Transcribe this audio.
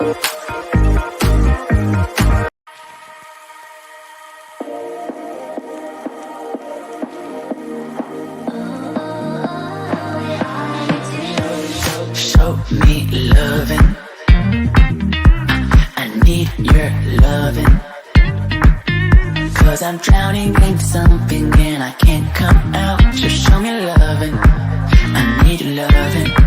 Show me loving. I need your loving. 'Cause I'm drowning in something and I can't come out. Just show me loving. I need your loving.